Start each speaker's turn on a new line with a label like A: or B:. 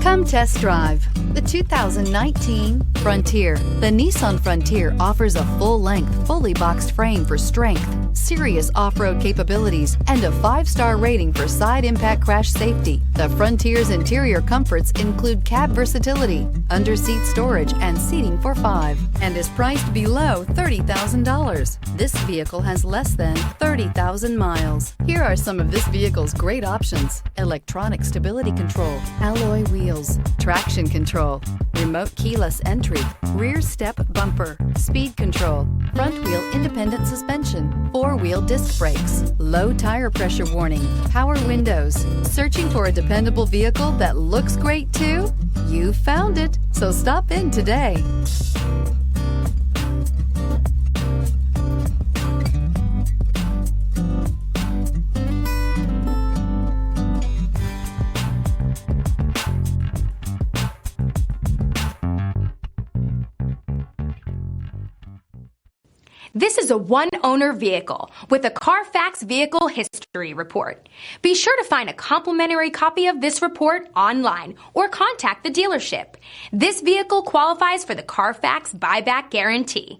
A: Come test drive the 2019 Frontier. The Nissan Frontier offers a full-length, fully boxed frame for strength, serious off-road capabilities, and a 5-star rating for side impact crash safety. The Frontier's interior comforts include cab versatility, under-seat storage, and seating for 5, and is priced below $30,000. This vehicle has less than 30,000 miles. Here are some of this vehicle's great options: electronic stability control, alloy wheels, traction control, remote keyless entry, rear step bumper, speed control, front wheel independent suspension, 4-wheel disc brakes, low tire pressure warning, power windows. Searching for a dependable vehicle that looks great too? You found it, so stop in today.
B: This is a one-owner vehicle with a Carfax Vehicle History Report. Be sure to find a complimentary copy of this report online or contact the dealership. This vehicle qualifies for the Carfax Buyback Guarantee.